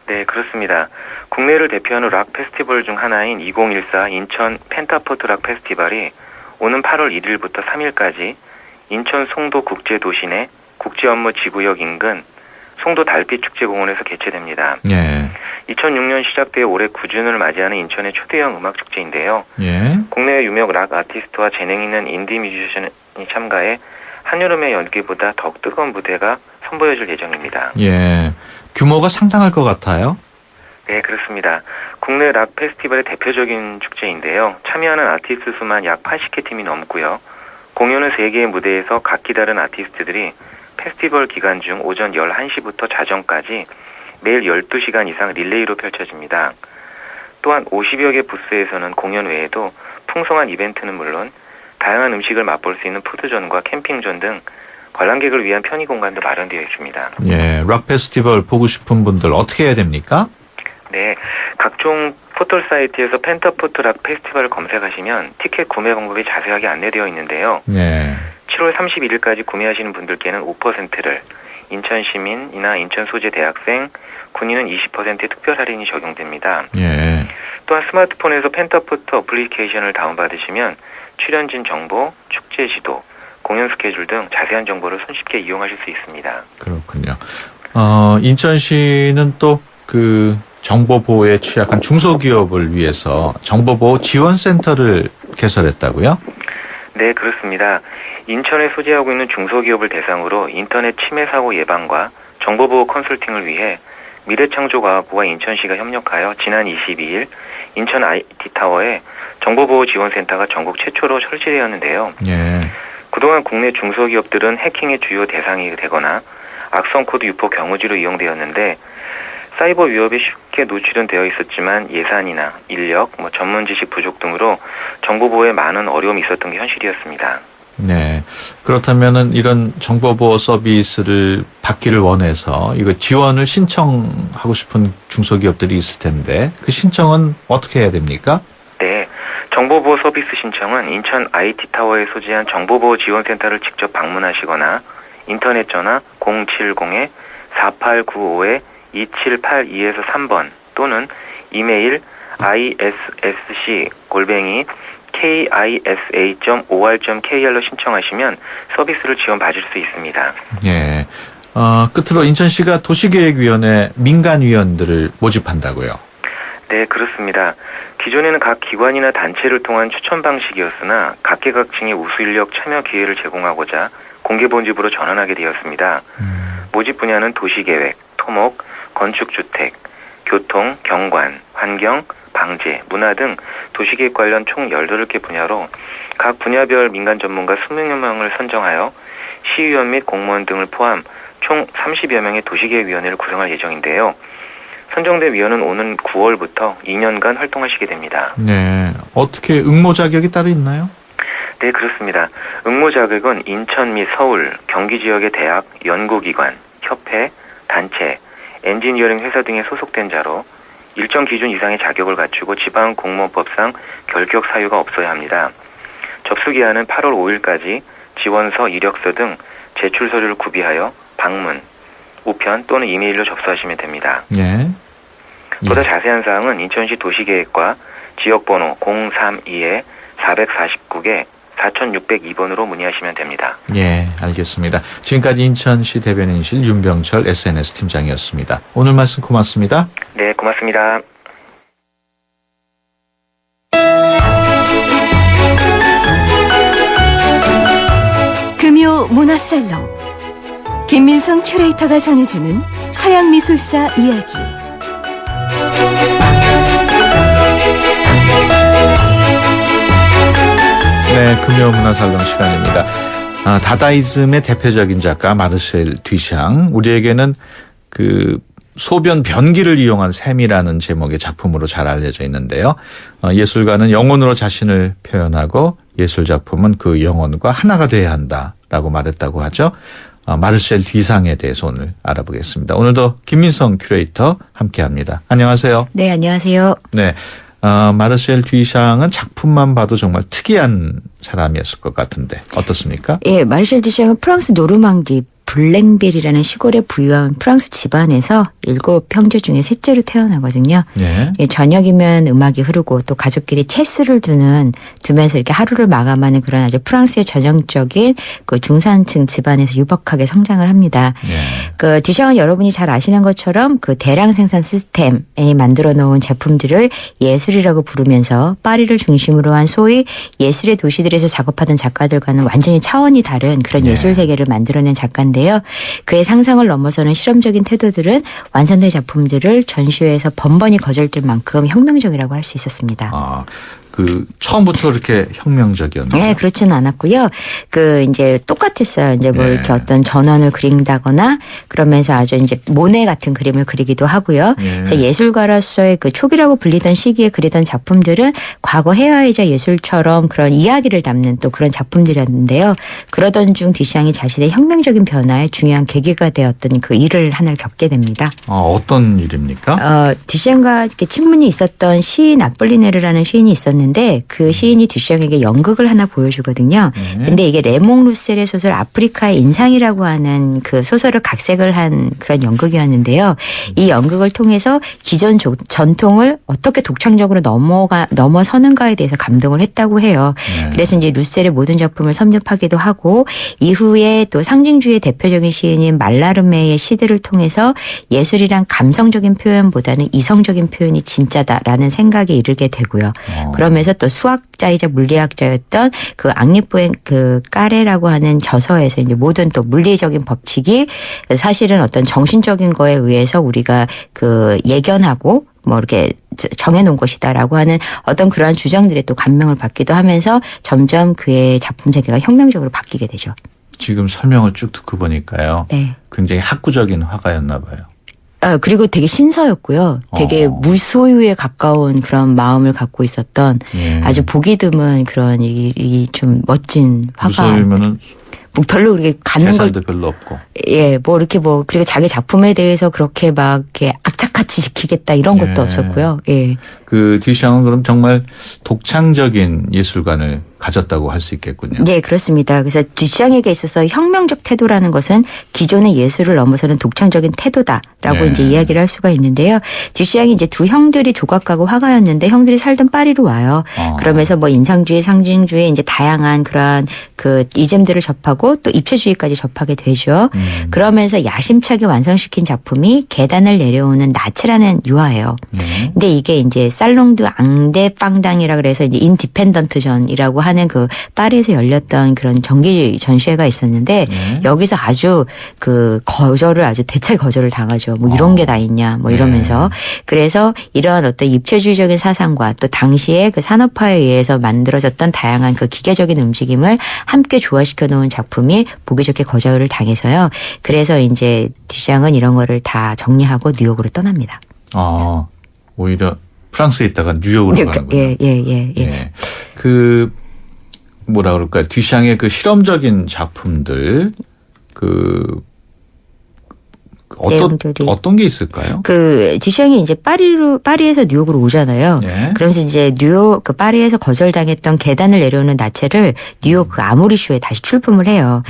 네, 그렇습니다. 국내를 대표하는 락 페스티벌 중 하나인 2014 인천 펜타포트 락 페스티벌이 오는 8월 1일부터 3일까지 인천 송도 국제도시 내 국제업무지구역 인근 송도 달빛축제공원에서 개최됩니다. 예. 2006년 시작되어 올해 9주년을 맞이하는 인천의 초대형 음악축제인데요. 예. 국내 유명 락 아티스트와 재능 있는 인디 뮤지션이 참가해 한여름의 연기보다 더욱 뜨거운 무대가 선보여질 예정입니다. 예. 규모가 상당할 것 같아요. 네, 그렇습니다. 국내 락 페스티벌의 대표적인 축제인데요. 참여하는 아티스트 수만 약 80개 팀이 넘고요. 공연은 3개의 무대에서 각기 다른 아티스트들이 페스티벌 기간 중 오전 11시부터 자정까지 매일 12시간 이상 릴레이로 펼쳐집니다. 또한 50여 개 부스에서는 공연 외에도 풍성한 이벤트는 물론 다양한 음식을 맛볼 수 있는 푸드존과 캠핑존 등 관람객을 위한 편의 공간도 마련되어 있습니다. 예, 락 페스티벌 보고 싶은 분들 어떻게 해야 됩니까? 네, 각종 포털 사이트에서 펜타포트 락 페스티벌을 검색하시면 티켓 구매 방법이 자세하게 안내되어 있는데요. 네. 7월 31일까지 구매하시는 분들께는 5%를, 인천 시민이나 인천 소재 대학생, 군인은 20%의 특별 할인이 적용됩니다. 예. 또한 스마트폰에서 펜타포트 어플리케이션을 다운받으시면 출연진 정보, 축제 지도, 공연 스케줄 등 자세한 정보를 손쉽게 이용하실 수 있습니다. 그렇군요. 인천시는 또 정보보호에 취약한 중소기업을 위해서 정보보호 지원센터를 개설했다고요? 네, 그렇습니다. 인천에 소재하고 있는 중소기업을 대상으로 인터넷 침해 사고 예방과 정보보호 컨설팅을 위해 미래창조과학부와 인천시가 협력하여 지난 22일 인천 IT타워에 정보보호 지원센터가 전국 최초로 설치되었는데요. 예. 그동안 국내 중소기업들은 해킹의 주요 대상이 되거나 악성 코드 유포 경우지로 이용되었는데 사이버 위협에 쉽게 노출은 되어 있었지만 예산이나 인력, 전문 지식 부족 등으로 정보보호에 많은 어려움이 있었던 게 현실이었습니다. 네. 그렇다면은 이런 정보보호 서비스를 받기를 원해서 이거 지원을 신청하고 싶은 중소기업들이 있을 텐데 그 신청은 어떻게 해야 됩니까? 네. 정보보호 서비스 신청은 인천 IT타워에 소재한 정보보호 지원센터를 직접 방문하시거나 인터넷 전화 070-4895-2782에서 3번 또는 이메일 issa@kisa.or.kr로 신청하시면 서비스를 지원받을 수 있습니다. 예. 끝으로 인천시가 도시계획위원회 민간위원들을 모집한다고요? 네, 그렇습니다. 기존에는 각 기관이나 단체를 통한 추천 방식이었으나 각계각층의 우수인력 참여 기회를 제공하고자 공개모집으로 전환하게 되었습니다. 모집 분야는 도시계획, 토목, 건축주택, 교통, 경관, 환경, 방제, 문화 등 도시계획 관련 총 18개 분야로 각 분야별 민간 전문가 20여 명을 선정하여 시의원 및 공무원 등을 포함 총 30여 명의 도시계획위원회를 구성할 예정인데요. 선정된 위원은 오는 9월부터 2년간 활동하시게 됩니다. 네. 어떻게 응모 자격이 따로 있나요? 네, 그렇습니다. 응모 자격은 인천 및 서울, 경기 지역의 대학, 연구기관, 협회, 단체, 엔지니어링 회사 등에 소속된 자로 일정 기준 이상의 자격을 갖추고 지방공무원법상 결격 사유가 없어야 합니다. 접수기한은 8월 5일까지 지원서, 이력서 등 제출 서류를 구비하여 방문, 우편 또는 이메일로 접수하시면 됩니다. 예. 보다 자세한 사항은 인천시 도시계획과 지역번호 032-449개 4602번으로 문의하시면 됩니다. 예, 알겠습니다. 지금까지 인천시 대변인실 윤병철 SNS 팀장이었습니다. 오늘 말씀 고맙습니다. 네, 고맙습니다. 금요 문화살롱 김민성 큐레이터가 전해주는 서양 미술사 이야기. 네, 금요 문화살롱 시간입니다. 다다이즘의 대표적인 작가 마르셀 듀샹, 우리에게는 그 소변 변기를 이용한 샘이라는 제목의 작품으로 잘 알려져 있는데요. 예술가는 영혼으로 자신을 표현하고 예술 작품은 그 영혼과 하나가 돼야 한다라고 말했다고 하죠. 마르셀 듀샹에 대해서 오늘 알아보겠습니다. 오늘도 김민성 큐레이터 함께합니다. 안녕하세요. 네, 안녕하세요. 네. 마르셀 듀샹은 작품만 봐도 정말 특이한 사람이었을 것 같은데 어떻습니까? 예, 마르셀 듀샹은 프랑스 노르망디 블랭벨이라는 시골에 부유한 프랑스 집안에서 7형제 중에 셋째로 태어나거든요. 네. 예, 저녁이면 음악이 흐르고 또 가족끼리 체스를 두면서 이렇게 하루를 마감하는 그런 아주 프랑스의 전형적인 그 중산층 집안에서 유복하게 성장을 합니다. 네. 그 듀샹은 여러분이 잘 아시는 것처럼 그 대량 생산 시스템에 만들어 놓은 제품들을 예술이라고 부르면서 파리를 중심으로 한 소위 예술의 도시들에서 작업하던 작가들과는 완전히 차원이 다른 그런 예술 세계를 만들어낸 작가인데요. 그의 상상을 넘어서는 실험적인 태도들은 완성된 작품들을 전시회에서 번번이 거절될 만큼 혁명적이라고 할 수 있었습니다. 그 처음부터 이렇게 혁명적이었나요? 네, 그렇지는 않았고요. 그 이제 똑같았어요. 이제 뭐 이렇게 어떤 전원을 그린다거나 그러면서 아주 이제 모네 같은 그림을 그리기도 하고요. 그래서 예술가로서의 그 초기라고 불리던 시기에 그리던 작품들은 과거 해화이자 예술처럼 그런 이야기를 담는 또 그런 작품들이었는데요. 그러던 중 듀샹이 자신의 혁명적인 변화에 중요한 계기가 되었던 그 일을 하나를 겪게 됩니다. 어떤 일입니까? 듀샹과 이렇게 친분이 있었던 시인 아폴리네르라는 시인이 있었는데 그 시인이 듀샹에게 연극을 하나 보여주거든요. 근데 이게 레몽 루셀의 소설 아프리카의 인상이라고 하는 그 소설을 각색을 한 그런 연극이었는데요. 이 연극을 통해서 기존 전통을 어떻게 독창적으로 넘어서는가에 대해서 감동을 했다고 해요. 그래서 이제 루셀의 모든 작품을 섭렵하기도 하고 이후에 또 상징주의의 대표적인 시인인 말라르메의 시들을 통해서 예술이란 감성적인 표현보다는 이성적인 표현이 진짜다라는 생각에 이르게 되고요. 그러면서 또 수학자이자 물리학자였던 그 앙리포엔 그 까레라고 하는 저서에서 이제 모든 또 물리적인 법칙이 사실은 어떤 정신적인 거에 의해서 우리가 그 예견하고 뭐 이렇게 정해놓은 것이다라고 하는 어떤 그러한 주장들에 또 감명을 받기도 하면서 점점 그의 작품 세계가 혁명적으로 바뀌게 되죠. 지금 설명을 쭉 듣고 보니까요. 네. 굉장히 학구적인 화가였나 봐요. 그리고 되게 신서였고요. 되게 무소유에 가까운 그런 마음을 갖고 있었던 아주 보기 드문 그런 이 좀 멋진 화가. 무소유면은 뭐 별로 그렇게 갖는 걸 재산도 별로 없고. 예, 뭐 이렇게 뭐 그리고 자기 작품에 대해서 그렇게 막 이렇게 악착같이 지키겠다 이런 것도 없었고요. 예. 그 듀샹은 그럼 정말 독창적인 예술관을 가졌다고 할 수 있겠군요. 네, 그렇습니다. 그래서 듀샹에게 있어서 혁명적 태도라는 것은 기존의 예술을 넘어서는 독창적인 태도다라고 이제 이야기를 할 수가 있는데요. 듀샹이 이제 두 형들이 조각가고 화가였는데 형들이 살던 파리로 와요. 그러면서 뭐 인상주의, 상징주의 이제 다양한 그러한 그 이즘들을 접하고 또 입체주의까지 접하게 되죠. 그러면서 야심차게 완성시킨 작품이 계단을 내려오는 나체라는 유화예요. 근데 이게 이제 살롱드 앙데 빵당이라 그래서 이제 인디펜던트 전이라고 하는 그 파리에서 열렸던 그런 정기 전시회가 있었는데 여기서 아주 그 거절을 아주 대체 거절을 당하죠. 뭐 이런 게 다 있냐 뭐 이러면서 그래서 이러한 어떤 입체주의적인 사상과 또 당시에 그 산업화에 의해서 만들어졌던 다양한 그 기계적인 움직임을 함께 조화시켜 놓은 작품이 보기 좋게 거절을 당해서요. 그래서 이제 듀샹은 이런 거를 다 정리하고 뉴욕으로 떠납니다. 오히려 프랑스에 있다가 뉴욕으로 가는군요. 예. 그 뭐라 그럴까요? 듀샹의 그 실험적인 작품들 그 내용들이 어떤 게 있을까요? 그 듀샹이 이제 파리에서 뉴욕으로 오잖아요. 그러면서 이제 뉴욕 그 파리에서 거절당했던 계단을 내려오는 나체를 뉴욕 그 아모리쇼에 다시 출품을 해요.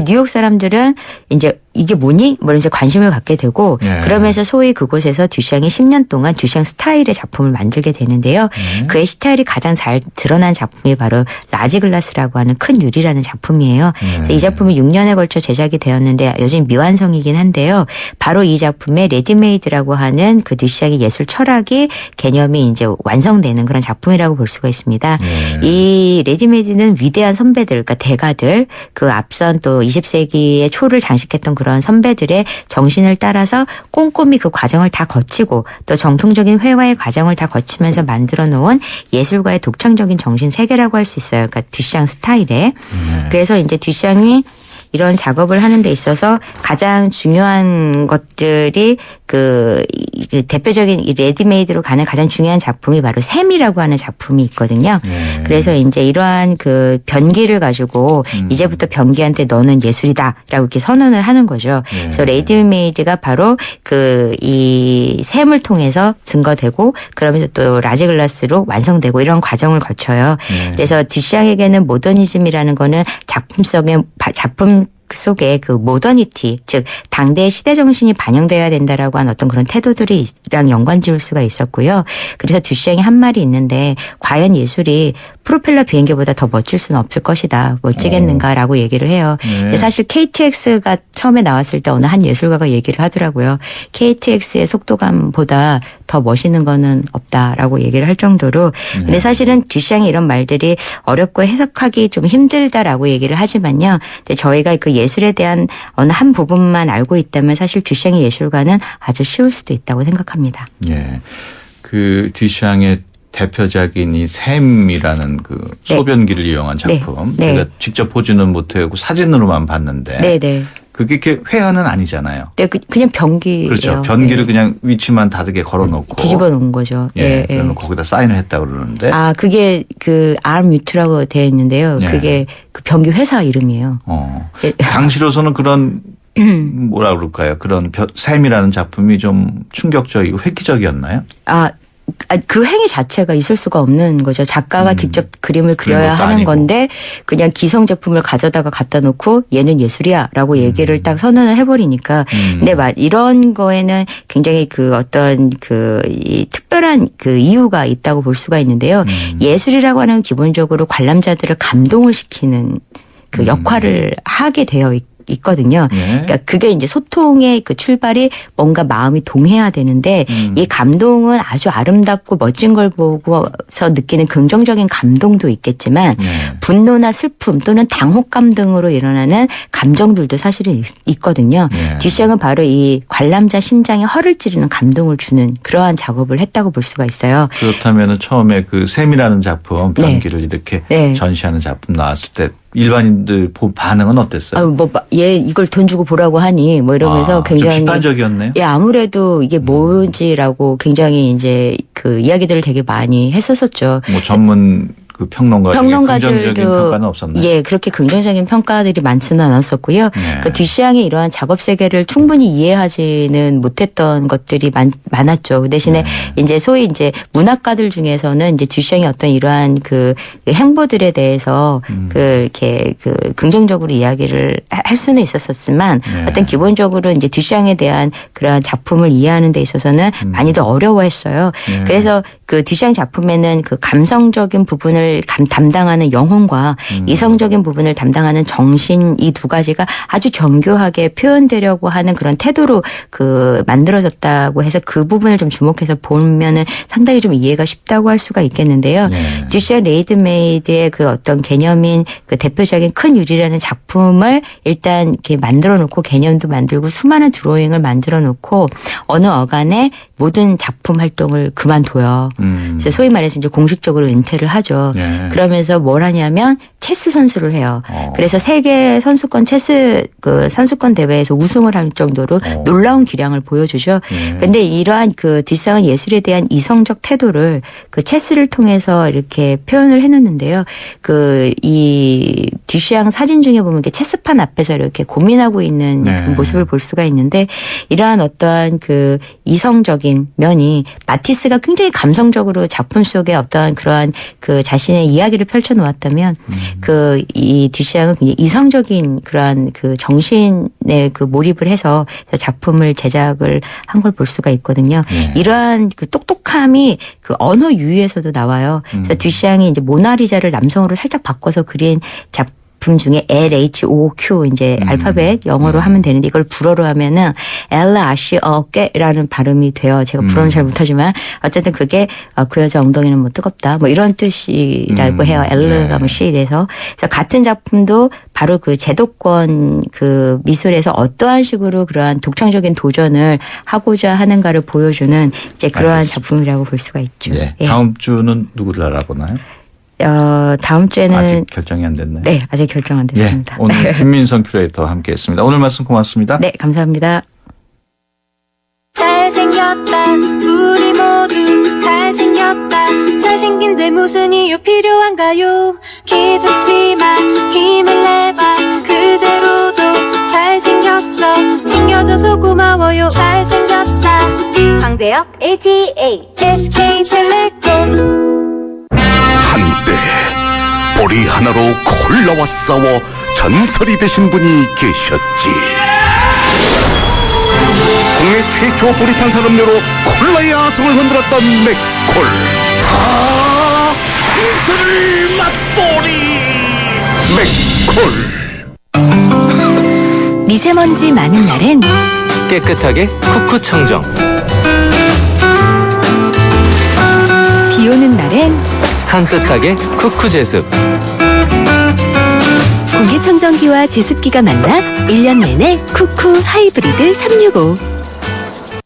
뉴욕 사람들은 이제 이게 뭐니? 뭐 이제 관심을 갖게 되고 그러면서 소위 그곳에서 듀샹이 10년 동안 듀샹 스타일의 작품을 만들게 되는데요. 그의 스타일이 가장 잘 드러난 작품이 바로 라지글라스라고 하는 큰 유리라는 작품이에요. 이 작품은 6년에 걸쳐 제작이 되었는데 여전히 미완성이긴 한데요. 바로 이 작품에 레디메이드라고 하는 그 듀샹의 예술 철학이 개념이 이제 완성되는 그런 작품이라고 볼 수가 있습니다. 이 레디메이드는 위대한 선배들, 그러니까 대가들, 그 앞선 또 20세기의 초를 장식했던 그런 선배들의 정신을 따라서 꼼꼼히 그 과정을 다 거치고 또 정통적인 회화의 과정을 다 거치면서 만들어 놓은 예술가의 독창적인 정신 세계라고 할 수 있어요. 그러니까 듀샹 스타일에. 그래서 이제 듀샹이 이런 작업을 하는 데 있어서 가장 중요한 것들이 그 대표적인 이 레디메이드로 가는 가장 중요한 작품이 바로 샘이라고 하는 작품이 있거든요. 그래서 이제 이러한 그 변기를 가지고 이제부터 변기한테 너는 예술이다라고 이렇게 선언을 하는 거죠. 그래서 레디메이드가 바로 그 이 샘을 통해서 증거되고 그러면서 또 라지글라스로 완성되고 이런 과정을 거쳐요. 그래서 듀샹에게는 모더니즘이라는 거는 작품 속에 그 모더니티, 즉 당대의 시대 정신이 반영돼야 된다라고 한 어떤 그런 태도들이랑 연관 지을 수가 있었고요. 그래서 듀샹이 한 말이 있는데 과연 예술이 프로펠러 비행기보다 더 멋질 수는 없을 것이다. 멋지겠는가라고 얘기를 해요. 사실 KTX가 처음에 나왔을 때 어느 한 예술가가 얘기를 하더라고요. KTX의 속도감보다 더 멋있는 거는 없다라고 얘기를 할 정도로. 근데 사실은 듀샹이 이런 말들이 어렵고 해석하기 좀 힘들다라고 얘기를 하지만요. 근데 저희가 그 예술에 대한 어느 한 부분만 알고 있다면 사실 듀샹의 예술가는 아주 쉬울 수도 있다고 생각합니다. 예. 그 듀샹의 대표작인 이 샘이라는 그 소변기를 이용한 작품. 제가 직접 보지는 못하고 사진으로만 봤는데. 네네. 그게 이렇게 회화는 아니잖아요. 네, 그냥 변기예요. 그렇죠. 변기를 그냥 위치만 다르게 걸어놓고 뒤집어 놓은 거죠. 그러면 거기다 사인을 했다 그러는데. 아, 그게 그 아르뮤트라고 되어 있는데요. 그게 그 변기 회사 이름이에요. 당시로서는 그런 뭐라 그럴까요? 그런 샘이라는 작품이 좀 충격적이고 획기적이었나요? 그 행위 자체가 있을 수가 없는 거죠. 작가가 직접 그림을 그려야 하는 아니고. 건데 그냥 기성 제품을 가져다가 갖다 놓고 얘는 예술이야라고 얘기를 딱 선언을 해버리니까. 근데 이런 거에는 굉장히 그 어떤 그 이 특별한 그 이유가 있다고 볼 수가 있는데요. 예술이라고 하는 기본적으로 관람자들을 감동을 시키는 그 역할을 하게 되어 있거든요. 그러니까 그게 이제 소통의 그 출발이 뭔가 마음이 동해야 되는데 이 감동은 아주 아름답고 멋진 걸 보고서 느끼는 긍정적인 감동도 있겠지만 분노나 슬픔 또는 당혹감 등으로 일어나는 감정들도 사실은 있거든요. 듀샹은 바로 이 관람자 심장에 허를 찌르는 감동을 주는 그러한 작업을 했다고 볼 수가 있어요. 그렇다면 처음에 그 샘이라는 작품 변기를 이렇게 전시하는 작품 나왔을 때 일반인들 반응은 어땠어요? 얘 이걸 돈 주고 보라고 하니 뭐 이러면서 굉장히 좀 비판적이었네요. 예, 아무래도 이게 뭐지라고 굉장히 이제 그 이야기들을 되게 많이 했었었죠. 뭐 전문 그 평론가들도 긍정적인 평가는 없었나요? 예, 그렇게 긍정적인 평가들이 많지는 않았었고요. 그 듀샹이 이러한 작업 세계를 충분히 이해하지는 못했던 것들이 많았죠. 그 대신에 이제 소위 이제 문학가들 중에서는 이제 듀샹이 어떤 이러한 그 행보들에 대해서 이렇게 그 긍정적으로 이야기를 할 수는 있었지만 어떤 기본적으로 이제 듀샹에 대한 그러한 작품을 이해하는 데 있어서는 많이들 어려워했어요. 그래서 그 듀샹 작품에는 그 감성적인 부분을 담당하는 영혼과 이성적인 부분을 담당하는 정신 이 두 가지가 아주 정교하게 표현되려고 하는 그런 태도로 그 만들어졌다고 해서 그 부분을 좀 주목해서 보면은 상당히 좀 이해가 쉽다고 할 수가 있겠는데요. 듀샹 레디메이드의 그 어떤 개념인 그 대표적인 큰 유리라는 작품을 일단 이렇게 만들어 놓고 개념도 만들고 수많은 드로잉을 만들어 놓고 어느 어간에 모든 작품 활동을 그만둬요. 그래서 소위 말해서 이제 공식적으로 은퇴를 하죠. 그러면서 뭘 하냐면 체스 선수를 해요. 그래서 세계 선수권 체스 그 선수권 대회에서 우승을 할 정도로 놀라운 기량을 보여주죠. 근데 이러한 그 뒷상은 예술에 대한 이성적 태도를 그 체스를 통해서 이렇게 표현을 해놓는데요. 그 이 듀샹 사진 중에 보면 이렇게 체스판 앞에서 이렇게 고민하고 있는 그 모습을 볼 수가 있는데 이러한 어떠한 그 이성적인 면이 마티스가 굉장히 감성적으로 작품 속에 어떠한 그러한 그 자신의 이야기를 펼쳐놓았다면 그 이 듀샹은 굉장히 이성적인 그러한 그 정신에 그 몰입을 해서 작품을 제작을 한 걸 볼 수가 있거든요. 이러한 그 똑똑함이 그 언어 유희에서도 나와요. 그래서 듀샹이 이제 모나리자를 남성으로 살짝 바꿔서 그린 작품 중에 LHOQ 이제 알파벳 영어로 하면 되는데 이걸 불어로 하면은 LHOQ라는 발음이 돼요. 제가 불어는 잘 못하지만 어쨌든 그게 그 여자 엉덩이는 뭐 뜨겁다 뭐 이런 뜻이라고 해요. L가 뭐 C래서 그래서 같은 작품도 바로 그 제도권 그 미술에서 어떠한 식으로 그러한 독창적인 도전을 하고자 하는가를 보여주는 이제 그러한 작품이라고 볼 수가 있죠. 예. 다음 주는 누구를 알아보나요? 다음 주에는 아직 결정이 안 됐나요? 네, 아직 결정 안 됐습니다. 예, 오늘 김민성 큐레이터와 함께했습니다. 오늘 말씀 고맙습니다. 네, 감사합니다. 잘생겼다 우리 모두 잘생겼다 잘생긴데 무슨 이유 필요한가요 기죽지마 힘을 내봐 그대로도 잘생겼어 챙겨줘서 고마워요 잘생겼다 황대역 LGA SK텔레콤 한때 보리 하나로 콜라와 싸워 전설이 되신 분이 계셨지. 국내 최초 보리 탄산음료로 콜라의 아성을 흔들었던 맥콜. 이슬을 맛보리 맥콜. 미세먼지 많은 날엔 깨끗하게 쿠쿠 청정. 비 오는 날엔 산뜻하게 쿠쿠 제습. 공기청정기와 제습기가 만나 1년 내내 쿠쿠 하이브리드 365.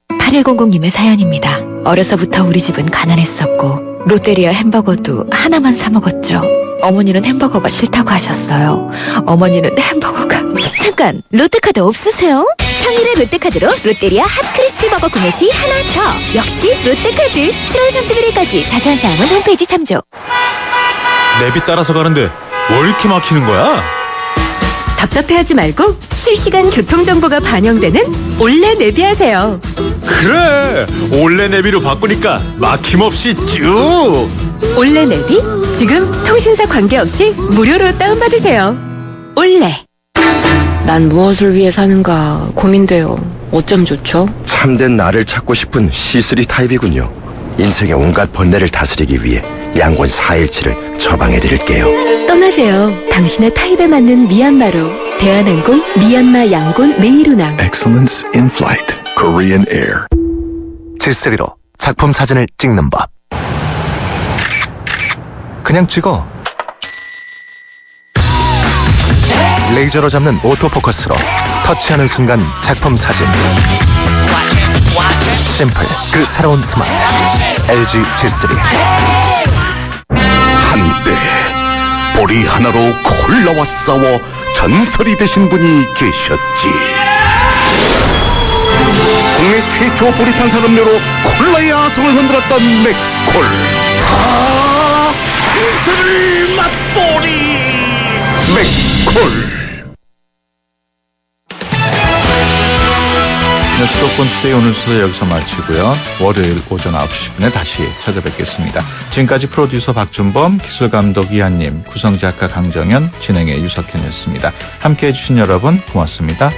8100님의 사연입니다. 어려서부터 우리 집은 가난했었고 롯데리아 햄버거도 하나만 사 먹었죠. 어머니는 햄버거가 싫다고 하셨어요. 어머니는 햄버거가 잠깐 롯데카드 없으세요? 평일에 롯데카드로 롯데리아 핫 크리스피 버거 구매 시 하나 더. 역시 롯데카드. 7월 31일까지 자세한 사항은 홈페이지 참조. 내비 따라서 가는데 왜 이렇게 막히는 거야? 답답해하지 말고 실시간 교통정보가 반영되는 올레 내비하세요. 그래, 올레 내비로 바꾸니까 막힘없이 쭉. 올레 내비 지금 통신사 관계없이 무료로 다운받으세요. 올레. 난 무엇을 위해 사는가 고민돼요. 어쩜 좋죠? 참된 나를 찾고 싶은 C3 타입이군요. 인생의 온갖 번뇌를 다스리기 위해 양권 4일치를 처방해드릴게요. 떠나세요. 당신의 타입에 맞는 미얀마로. 대한항공 미얀마 양곤 메이루낭. Excellence in Flight, Korean Air. G3로 작품 사진을 찍는 법. 그냥 찍어. 레이저로 잡는 오토포커스로 터치하는 순간 작품 사진. 심플, 그 새로운 스마트. LG G3. 한때 보리 하나로 콜라와 싸워 전설이 되신 분이 계셨지. 국내 최초 보리 탄산음료로 콜라의 아성을 흔들었던 맥콜. 이슬을 맛보리 맥콜. 수도권 투데이 오늘 순서 여기서 마치고요. 월요일 오전 9시 10분에 다시 찾아뵙겠습니다. 지금까지 프로듀서 박준범, 기술감독 이한님, 구성작가 강정현, 진행의 유석현이었습니다. 함께해 주신 여러분 고맙습니다.